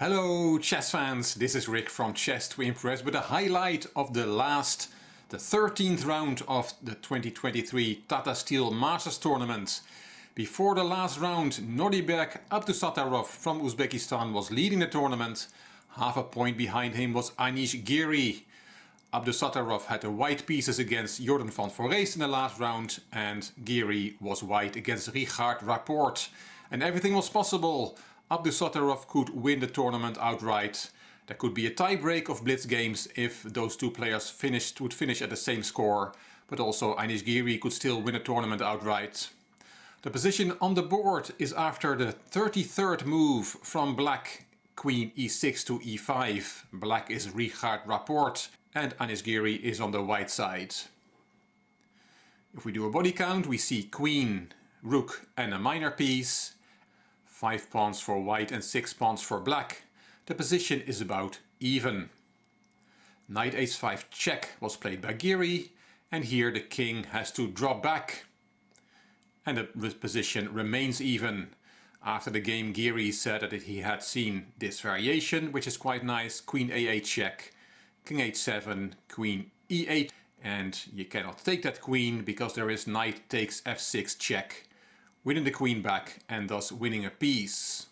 Hello chess fans, this is Rick from Chess to Impress with a highlight of the 13th round of the 2023 Tata Steel Masters Tournament. Before the last round, Nordibek Abdusattorov from Uzbekistan was leading the tournament. Half a point behind him was Anish Giri. Abdusattorov had the white pieces against Jordan van Foreest in the last round, and Giri was white against Richard Rapport. And everything was possible. Abdusattorov could win the tournament outright. There could be a tie-break of blitz games if those two players would finish at the same score, but also Anish Giri could still win a tournament outright. The position on the board is after the 33rd move from black, Queen e6 to e5. Black is Richard Rapport and Anish Giri is on the white side. If we do a body count, we see Queen, Rook and a minor piece. 5 pawns for white and 6 pawns for black. The position is about even. Knight h5 check was played by Giri, and here the king has to drop back. And the position remains even. After the game, Giri said that he had seen this variation, which is quite nice. Queen a8 check, king h7, queen e8, and you cannot take that queen because there is knight takes f6 check, winning the queen back and thus winning a piece.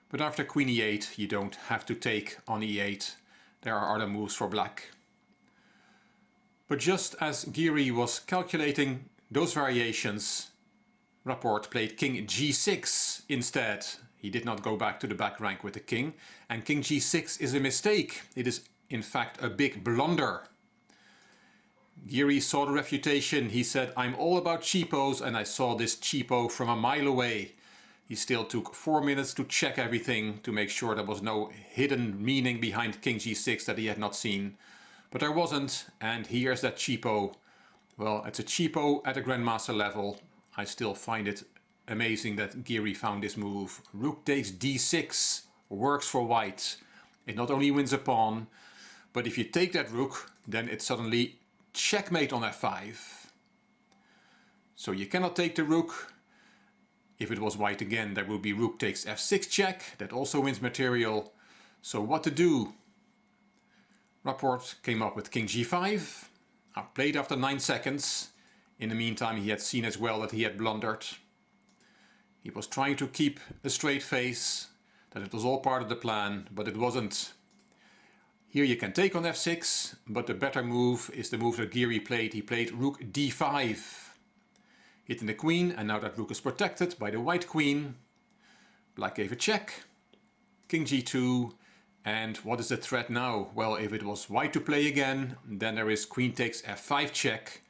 But after queen e8 you don't have to take on e8, there are other moves for black. But just as Giri was calculating those variations, Rapport played king g6 instead. He did not go back to the back rank with the king, and king g6 is a mistake. It is in fact a big blunder. Giri saw the refutation. He said, "I'm all about cheapos," and I saw this cheapo from a mile away. He still took 4 minutes to check everything to make sure there was no hidden meaning behind king g6 that he had not seen. But there wasn't, and here's that cheapo. Well, it's a cheapo at a grandmaster level. I still find it amazing that Giri found this move. Rook takes d6 works for white. It not only wins a pawn, but if you take that rook, then it's suddenly checkmate on f5. So you cannot take the rook. If it was white again, there would be rook takes f6 check. That also wins material. So what to do? Rapport came up with king g5. Played after 9 seconds. In the meantime, he had seen as well that he had blundered. He was trying to keep a straight face, that it was all part of the plan, but it wasn't. Here you can take on f6, but the better move is the move that Giri played. He played rook d5, hitting the queen, and now that rook is protected by the white queen. Black gave a check, king g2, and what is the threat now? Well, if it was white to play again, then there is queen takes f5 check,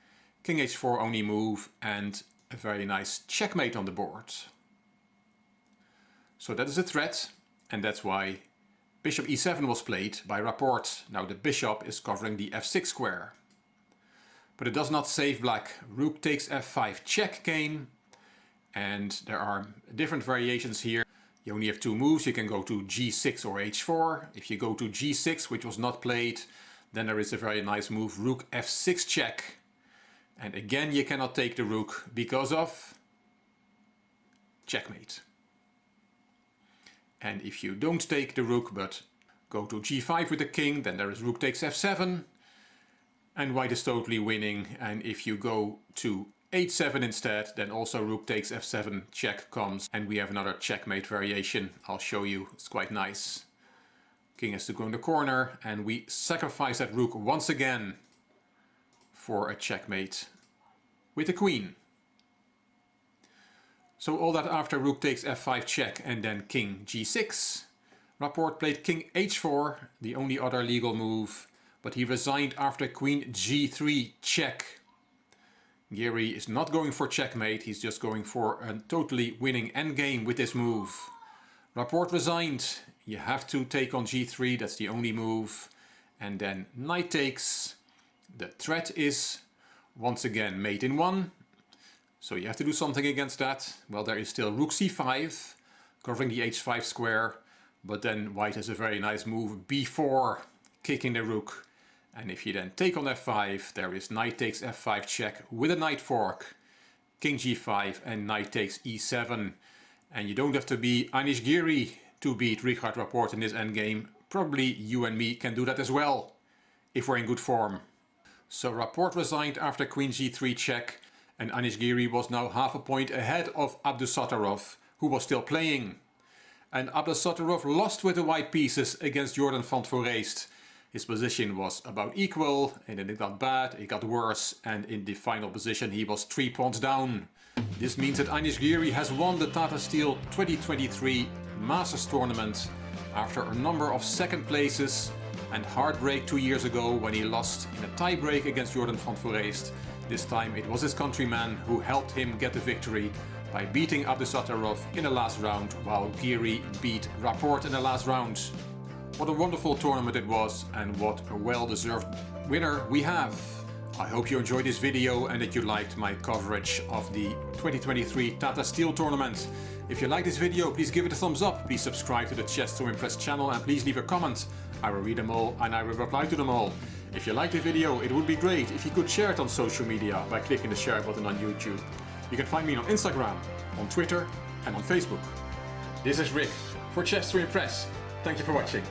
king h4 only move, and a very nice checkmate on the board. So that is a threat, and that's why bishop e7 was played by Rapport. Now the bishop is covering the f6 square. But it does not save black. Rook takes f5 check came, and there are different variations here. You only have 2 moves. You can go to g6 or h4. If you go to g6, which was not played, then there is a very nice move, rook f6 check. And again you cannot take the rook because of checkmate. And if you don't take the rook but go to g5 with the king, then there is rook takes f7. And white is totally winning. And if you go to h7 instead, then also rook takes f7 check comes. And we have another checkmate variation. I'll show you. It's quite nice. King has to go in the corner and we sacrifice that rook once again for a checkmate with the queen. So all that after rook takes f5 check and then king g6. Rapport played king h4, the only other legal move, but he resigned after queen g3 check. Giri is not going for checkmate, he's just going for a totally winning endgame with this move. Rapport resigned. You have to take on g3, that's the only move. And then knight takes. The threat is once again mate in 1. So you have to do something against that. Well, there is still rook c5, covering the h5 square. But then white has a very nice move, b4, kicking the rook. And if you then take on f5, there is knight takes f5 check with a knight fork, king g5 and knight takes e7. And you don't have to be Anish Giri to beat Richard Rapport in this endgame. Probably you and me can do that as well, if we're in good form. So Rapport resigned after Queen G3 check, and Anish Giri was now half a point ahead of Abdusattorov, who was still playing. And Abdusattorov lost with the white pieces against Jordan van Foreest. His position was about equal, and then it got bad, it got worse, and in the final position he was 3 points down. This means that Anish Giri has won the Tata Steel 2023 Masters Tournament after a number of second places and heartbreak 2 years ago when he lost in a tie-break against Jordan van Foreest. This time it was his countryman who helped him get the victory by beating Abdusattorov in the last round, while Giri beat Rapport in the last round. What a wonderful tournament it was, and what a well-deserved winner we have. I hope you enjoyed this video and that you liked my coverage of the 2023 Tata Steel Tournament. If you like this video, please give it a thumbs up, please subscribe to the Chess to Impress channel, and please leave a comment. I will read them all and I will reply to them all. If you like the video, it would be great if you could share it on social media by clicking the share button on YouTube. You can find me on Instagram, on Twitter and on Facebook. This is Rick for Chess to Impress. Thank you for watching.